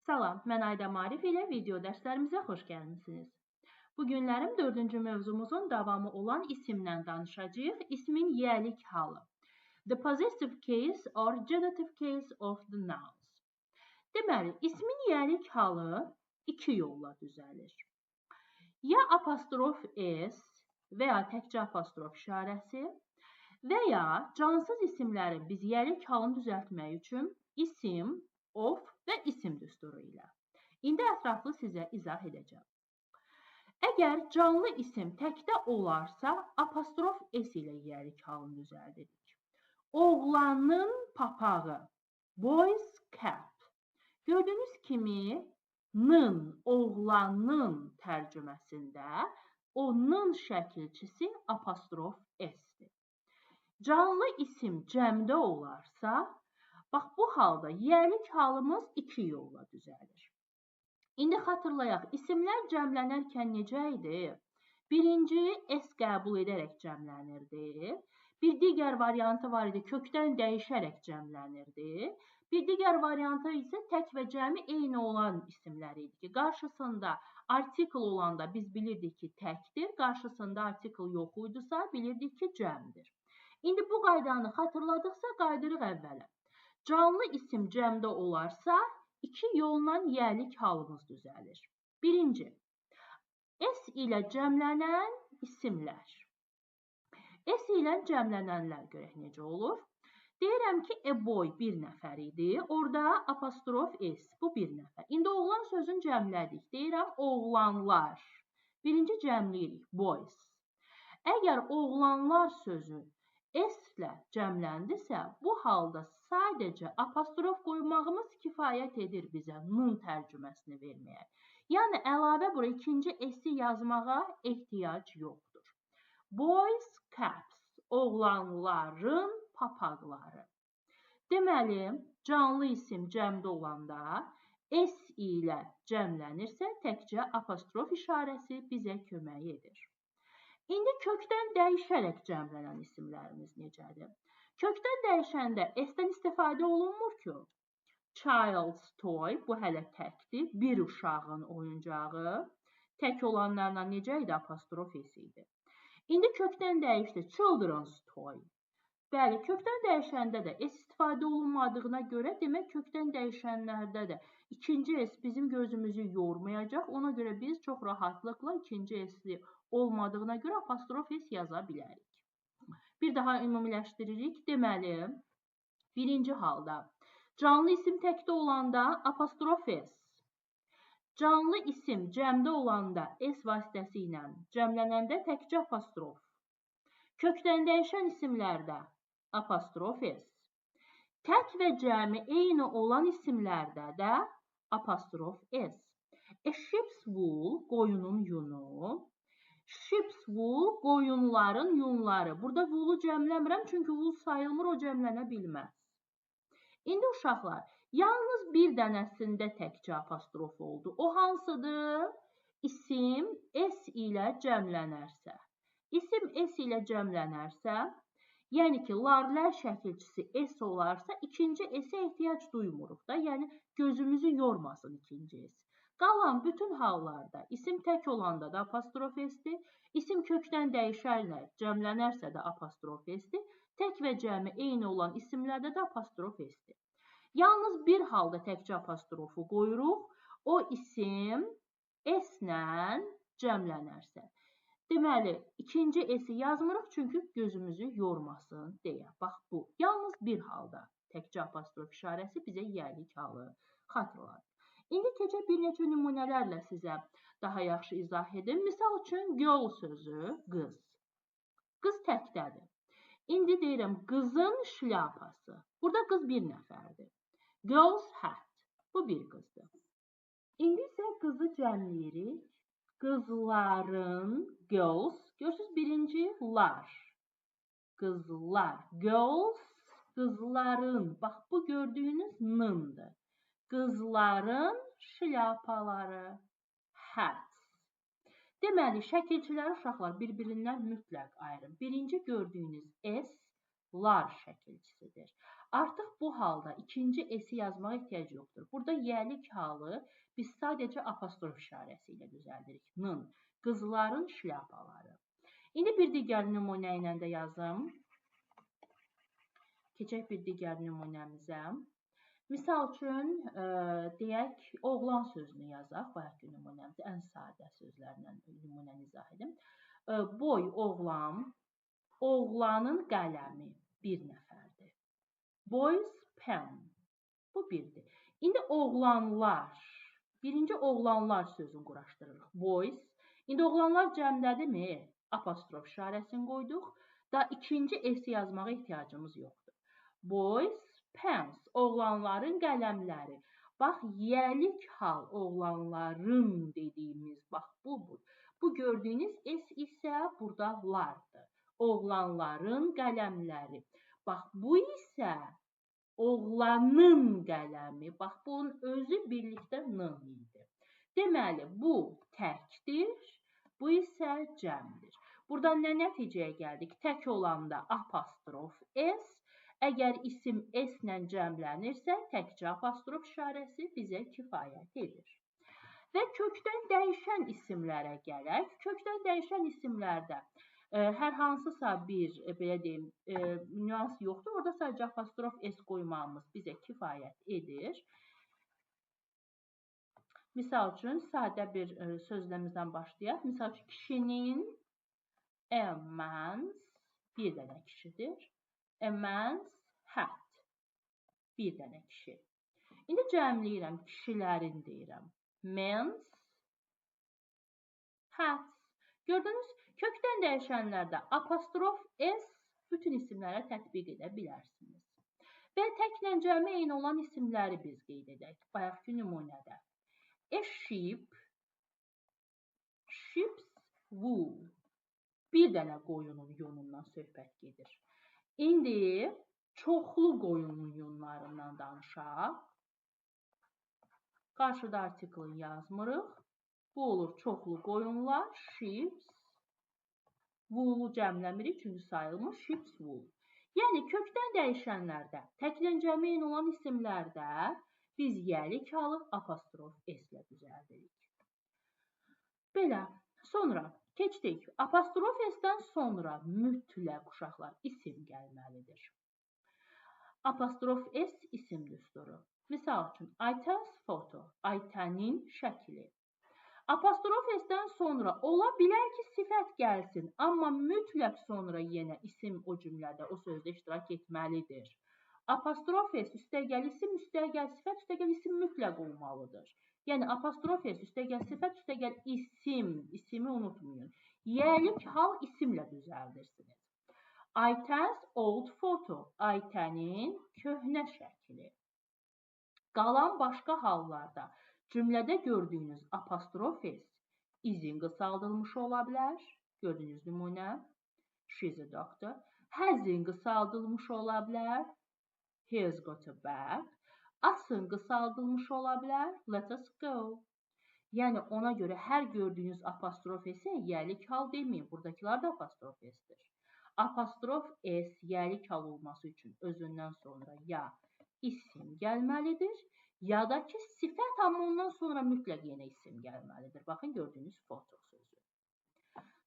Salam, mən Ayda Marif ilə video dərslərimizə xoş gəlmisiniz. Bu günlərim 4-cü mövzumuzun davamı olan isimdən danışacağıq. İsmin yiyəlik halı. The possessive case or genitive case of the nouns. Deməli, ismin yiyəlik halı iki yolla düzəlir. Ya apostrof s və ya təkcə apostrof işarəsi və ya cansız isimlərin biz yiyəlik halını düzəltmək üçün isim, of və isim düsturu ilə. İndi ətraflı sizə izah edəcəm. Əgər canlı isim təkdə olarsa, apostrof s ilə yiyəlik halını düzəldirik. Oğlanın papağı, boy's cap. Gördüyünüz kimi, nın, oğlanın tərcüməsində o nın şəkilçisi apostrof s-dir. Canlı isim cəmdə olarsa, bax, bu halda yiyəlik halımız iki yolla düzəlir. İndi xatırlayaq, isimlər cəmlənərkən necə idi? Birinci, s qəbul edərək cəmlənirdi. Bir digər variantı var idi, kökdən dəyişərək cəmlənirdi. Bir digər variantı isə tək və cəmi eyni olan isimlər idi ki, qarşısında artikl olanda biz bilirdik ki, təkdir, qarşısında artikl yox idisə, bilirdik ki, cəmdir. İndi bu qaydanı xatırladıqsa, qaydırıq əvvələ. Canlı isim cəmdə olarsa, iki yolla yiyəlik halımız düzəlir. Birinci, s ilə cəmlənən isimlər. S ilə cəmlənənlər görək necə olur. Deyirəm ki, a boy bir nəfər idi. Orada apostrof s, bu bir nəfər. İndi oğlan sözünü cəmlədik. Deyirəm, oğlanlar. Birinci cəmləyirik, boys. Əgər oğlanlar sözü s ilə cəmləndisə, bu halda sadəcə apostrof qoymağımız kifayət edir bizə nun tərcüməsini verməyə. Yəni, əlavə bura ikinci s-i yazmağa ehtiyac yoxdur. Boys' caps, oğlanların papaqları. Deməli, canlı isim cəmdə olanda s ilə cəmlənirsə, təkcə apostrof işarəsi bizə kömək edir. İndi kökdən dəyişərək cəmlənən isimlərimiz necədir? Kökdən dəyişəndə s-dən istifadə olunmur ki. Child's toy, bu hələ təkdir. Bir uşağın oyuncağı. Tək olanlarla necə idi? Apostrof s idi. İndi kökdən dəyişdi. Children's toy. Bəli, kökdən dəyişəndə də s istifadə olunmadığına görə, demək kökdən dəyişənlərdə də ikinci s bizim gözümüzü yormayacaq. Ona görə biz çox rahatlıqla ikinci s-i olmadığına görə apostrof s yaza bilərik. Bir daha ümumiləşdiririk. Deməli, birinci halda canlı isim təkdə olanda apostrof s. Canlı isim cəmdə olanda s vasitəsi ilə cəmlənəndə təkcə apostrof. Kökdən dəyişən isimlərdə apostrof s. Tək və cəmi eyni olan isimlərdə də apostrof s. A sheep's wool, qoyunun yunu. Sheep's wool, qoyunların yunları. Burada wool'u cəmləmirəm, çünki wool sayılmır, o cəmlənə bilməz. İndi uşaqlar, yalnız bir dənəsində təkcə apostrof oldu. O hansıdır? İsim s ilə cəmlənərsə. İsim s ilə cəmlənərsə, yəni ki, larlər şəkilçisi s olarsa, ikinci s-ə ehtiyac duymuruq da, yəni gözümüzü yormasın ikinci s. Qalan bütün hallarda isim tək olanda da apostrof s-dir, isim kökdən dəyişərlər, cəmlənərsə də apostrof s-dir, tək və cəmi eyni olan isimlərdə də apostrof s-dir. Yalnız bir halda təkcə apostrofu qoyuruq, o isim s-lə cəmlənərsə. Deməli, ikinci s-i yazmırıq, çünki gözümüzü yormasın deyə. Bax, bu. Yalnız bir halda təkcə apostrof işarəsi bizə yiyəlik halı xatırladır. İndi təkcə bir neçə nümunələrlə sizə daha yaxşı izah edim. Misal üçün, girl sözü qız. Qız təkdədir. İndi deyirəm, qızın şlyapası. Burada qız bir nəfərdir. Girl's hat. Bu bir qızdır. İndi isə qızı cəmləyirik. Qızların, girls. Görürsünüz, birinci lar. Qızlar. Girls, qızların. Bax, bu gördüyünüz nındır. Qızların şlyapaları, hats. Deməli, şəkilçiləri uşaqlar bir-birindən mütləq ayırın. Birinci gördüyünüz s, lar şəkilçisidir. Artıq bu halda ikinci S-i yazmağa ehtiyac yoxdur. Burada yəlik halı biz sadəcə apostrof işarəsi ilə düzəldirik. Nın, qızların şlyapaları. İndi bir digər nümunə ilə də yazım. Keçək bir digər nümunəmizə. Misal üçün, deyək, oğlan sözünü yazaq. Bayaqki nümunəmizdə ən sadə sözlərlə nümunəni izah edim. Boy oğlan, oğlanın qələmi bir nəfərdir. Boys pen, bu birdir. İndi oğlanlar, birinci oğlanlar sözünü quraşdırırıq. Boys, indi oğlanlar cəmdədirmi? Apostrof işarəsini qoyduq. Da ikinci S yazmağa ehtiyacımız yoxdur. Boys pens, oğlanların qələmləri. Bax, yəlik hal oğlanların dediyimiz, bax bu. Bu gördüyünüz S isə burada lardır. Oğlanların qələmləri. Bax, bu isə oğlanın qələmi. Bax, bunun özü birlikdə nın idi. Deməli, bu təkdir, bu isə cəmdir. Buradan nə nəticəyə gəldik? Tək olanda apostrof S, əgər isim S ilə cəmlənirsə, təkcə apostrof işarəsi bizə kifayət edir. Və kökdən dəyişən isimlərə gələk. Kökdən dəyişən isimlərdə hər hansısa bir, belə deyim, nüans yoxdur. Orada sadəcə apostrof S qoymağımız bizə kifayət edir. Misal üçün, sadə bir sözləmizdən başlayaq. Misal üçün, kişinin a man's bir dənə kişidir. A man's hat bir dənə kişi. İndi cəmləyirəm, kişilərin deyirəm. Men's hats. Gördünüz, kökdən dəyişənlərdə apostrof S bütün isimlərə tətbiq edə bilərsiniz. Və təklə cəmi eyni olan isimləri biz qeyd edək. Bayaqki nümunədə. A sheep, sheep's wool. Bir dənə qoyunun yunundan söhbət gedir. İndi çoxlu qoyunun yunlarından danışaq. Qarşıda artiklini yazmırıq. Bu olur çoxlu qoyunlar, sheep's. Wool'u cəmləmirik çünki sayılmış sheep's wool. Yəni kökdən dəyişənlərdə, təklə cəmi eyni olan isimlərdə biz yəlik halı apostrof S ilə düzəldirik. Belə. Sonra keçdik. Apostrof S-dən sonra mütləq uşaqlar isim gəlməlidir. Apostrof S isim düsturu. Misal üçün, Ayta's photo, Aytənin şəkli. Apostrof S-dən sonra ola bilər ki, sifət gəlsin, amma mütləq sonra yenə isim o cümlədə, o sözdə iştirak etməlidir. Apostrof S üstəgəl isim, üstəgəl sifət, üstəgəl isim mütləq olmalıdır. Yəni, apostrof S üstəgəl sifət, üstəgəl isim, isimi unutmayın. Yəlik hal isimlə düzəldirsiniz. Ayta's old photo, Aytənin köhnə şəkli. Qalan başqa hallarda cümlədə gördüyünüz apostrof S izin qısaldılmış ola bilər. Gördüyünüz nümunə. She's a doctor. Has'in qısaldılmış ola bilər. He's got a bag. As'ın qısaldılmış ola bilər. Let us go. Yəni, ona görə hər gördüyünüz apostrof S-ə yəlik hal deməyin. Buradakılar da apostrof S-dir. Apostrof S yəlik hal olması üçün özündən sonra ya isim gəlməlidir, ya da ki, sifət, amma ondan sonra mütləq yenə isim gəlməlidir. Baxın, gördüyünüz foto sözü.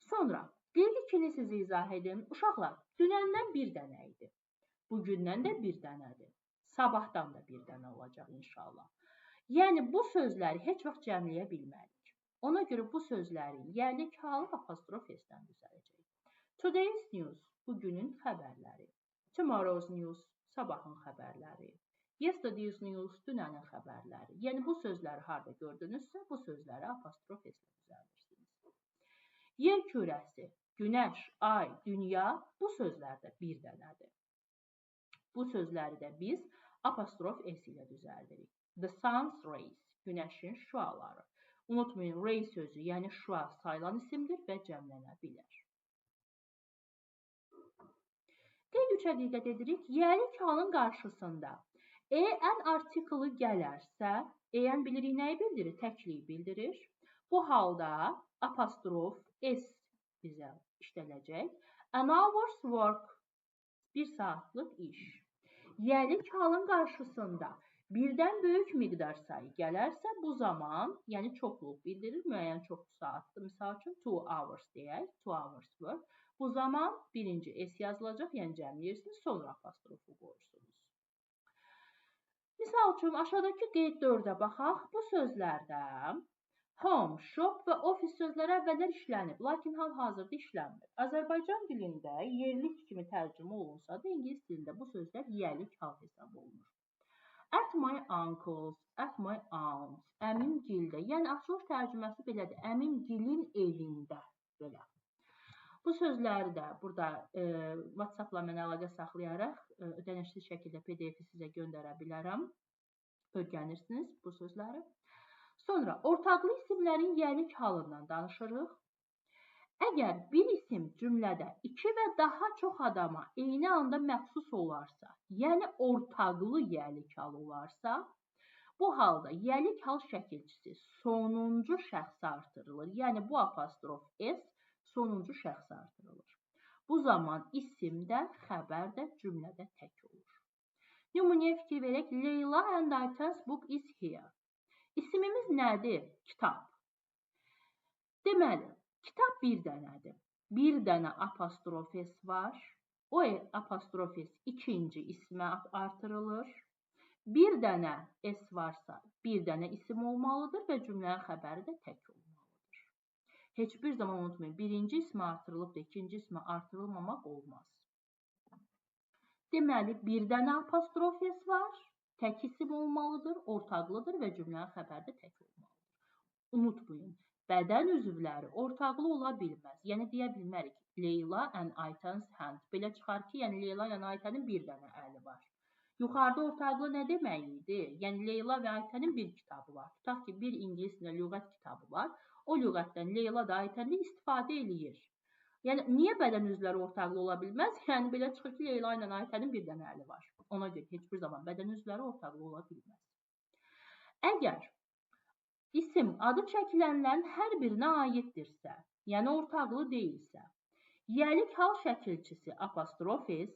Sonra, qeyd ikini sizi izah edim. Uşaqlar, dünəndən bir dənə idi. Bugündən də bir dənədir. Sabahdan da bir dənə olacaq inşallah. Yəni, bu sözləri heç vaxt cəmləyə bilmərik. Ona görə bu sözlərin yəlik halı apostrof S-dən düzələcək. Today's news, bugünün xəbərləri. Tomorrow's news, sabahın xəbərləri. Yesterday's news, dünənin xəbərləri. Yəni, bu sözləri harada gördünüzsə, bu sözləri apostrof S-lə düzəldirsiniz. Yer kürəsi, günəş, ay, dünya, bu sözlərdə bir dənədir. Bu sözləri də biz apostrof S ilə düzəldirik. The sun's rays, günəşin şüaları. Unutmayın, ray sözü, yəni şüa sayılan isimdir və cəmlənə bilər. Qeyd 3-ə diqqət edirik. Yəlik halın qarşısında EN artiklı gələrsə, EN bilirik nəyi bildirir? Təkliyi bildirir. Bu halda apostrof S bizə işlənəcək. An hour's work, bir saatlıq iş. Yelik halın qarşısında birdən böyük miqdar sayı gələrsə, bu zaman, yəni çoxluq bildirir, müəyyən çoxlu saatdır. Misal üçün, 2 hours deyək, 2 hours work. Bu zaman birinci S yazılacaq, yəni cəmləyirsiniz, sonra apostrofu qoyursunuz. Misal üçün, aşağıdakı qeyd 4-ə baxaq. Bu sözlərdə home, shop və office sözləri əvvəllər işlənib, lakin hal-hazırda işlənmir. Azərbaycan dilində yerlik kimi tərcümə olunsa da, ingilis dilində bu sözlər yiyəlik hal hesab olunur. At my uncle's, at my aunt's, əmim gildə. Yəni, açılış tərcüməsi belədir, əmim gilin evində, belə. Bu sözləri də burada WhatsApp-la mənə əlaqə saxlayaraq ödənişli şəkildə PDF-i sizə göndərə bilərəm. Öyrənirsiniz bu sözləri. Sonra, ortaqlı isimlərin yiyəlik halından danışırıq. Əgər bir isim cümlədə 2 və daha çox adama eyni anda məxsus olarsa, yəni ortaqlı yiyəlik hal olarsa, bu halda yiyəlik hal şəkilçisi sonuncu şəxsə artırılır. Yəni, bu apostrof S sonuncu şəxsə artırılır. Bu zaman isim də, xəbər də cümlədə tək olur. Nümunəyə fikir verək. Leyla and Ayten's book is here. İsimimiz nədir? Kitab. Deməli, kitab bir dənədir. Bir dənə apostrof S var. O apostrof S ikinci ismə artırılır. Bir dənə S varsa, bir dənə isim olmalıdır və cümlənin xəbəri də tək olmalıdır. Heç bir zaman unutmayın, birinci ismə artırılıb da ikinci ismə artırılmamaq olmaz. Deməli, bir dənə apostrof S var, tək isim olmalıdır, ortaqlıdır və cümlənin xəbəri də tək olmalıdır. Unutmayın, bədən üzvləri ortaqlı ola bilməz. Yəni, deyə bilmərik, Leyla and Ayten's hand. Belə çıxar ki, yəni Leyla and Aytenin bir dənə əli var. Yuxarıda ortaqlı nə demək idi? Yəni, Leyla və Aytenin bir kitabı var. Tutaq ki, bir ingilis dilində lüğət kitabı var. O lüğətdən Leyla da Aytəndə istifadə eləyir. Yəni, niyə bədən üzvləri ortaqlı ola bilməz? Yəni, belə çıxır ki, Leyla ilə Aytənin bir dənə əli var. Ona görə heç bir zaman bədən üzvləri ortaqlı ola bilməz. Əgər isim adı çəkilənlərin hər birinə aiddirsə, yəni ortaqlı deyilsə, yiyəlik hal şəkilçisi apostrof S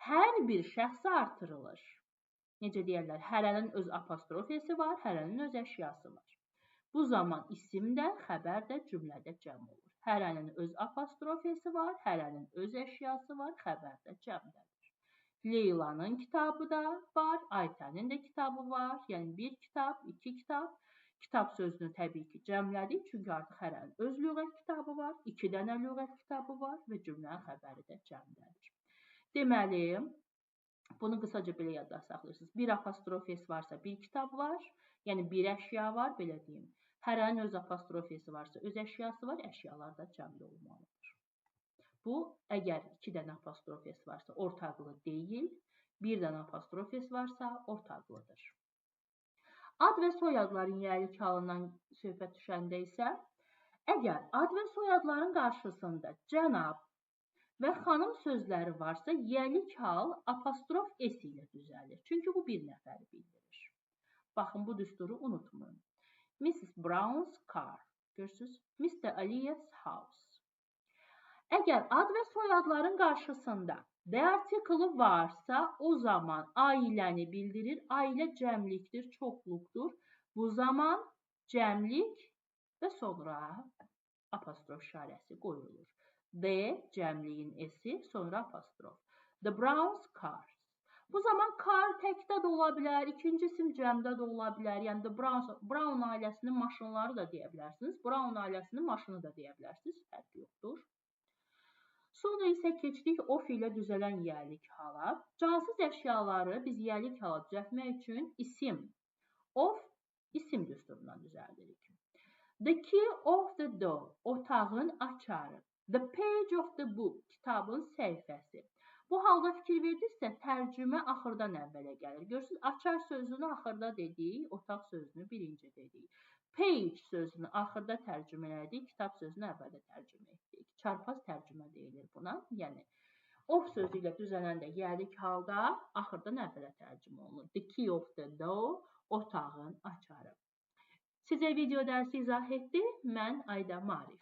hər bir şəxsə artırılır. Necə deyərlər? Hərənin öz apostrof S-i var, hərənin öz əşyası var. Bu zaman isim də, xəbər də cümlədə cəm olur. Hərənin öz apostrof S-i var, hərənin öz əşyası var, xəbər də cəmdədir. Leylanın kitabı da var, Aytənin də kitabı var. Yəni, bir kitab, iki kitab. Kitab sözünü təbii ki, cəmlədik, çünki artıq hərənin öz lüğət kitabı var, 2 dənə lüğət kitabı var və cümlənin xəbəri də cəmdədir. Deməli, bunu qısaca belə yadda saxlayırsınız. Bir apostrof S varsa bir kitab var, yəni bir əşya var, belə deyim. Hərənin öz apostrof S-i varsa öz əşyası var, əşyalar da cəmdə olmalıdır. Bu, əgər 2 dənə apostrof S varsa ortaqlı deyil, bir dənə apostrof S varsa ortaqlıdır. Ad və soyadların yiyəlik halından söhbət düşəndə isə, əgər ad və soyadların qarşısında cənab və xanım sözləri varsa, yiyəlik hal apostrof S ilə düzəlir. Çünki bu bir nəfəri bildirir. Baxın, bu düsturu unutmayın. Mrs. Brown's car. Görürsünüz? Mr. Ali's house. Əgər ad və soyadların qarşısında the article varsa, o zaman ailəni bildirir. Ailə cəmlikdir, çoxluqdur. Bu zaman cəmlik və sonra apostrof işarəsi qoyulur. The cəmliyin S-i, sonra apostrof. The Brown's car. Bu zaman car təkdə də ola bilər, ikinci isim cəmdə də ola bilər. Yəni, the Brown ailəsinin maşınları da deyə bilərsiniz. Brown ailəsinin maşını da deyə bilərsiniz. Fərq yoxdur. Sonra isə keçdik of ilə düzələn yiyəlik hala. Cansız əşyaları biz yiyəlik hala düzəltmək üçün isim, of, isim düsturundan düzəldirik. The key of the door, otağın açarı. The page of the book, kitabın səhifəsi. Bu halda fikir verdinizsə, tərcümə axırdan əvvələ gəlir. Görürsünüz, açar sözünü axırda dedik, otaq sözünü birinci dedik. Page sözünü axırda tərcümə elədik, kitab sözünü əvvəldə tərcümə etdik. Çarpaz tərcümə deyilir buna. Yəni, of sözü ilə düzələndə yiyəlik halda axırdan əvvələ tərcümə olunur. The key of the door, otağın açarı. Sizə video dərsi izah etdi. Mən Ayda Marif.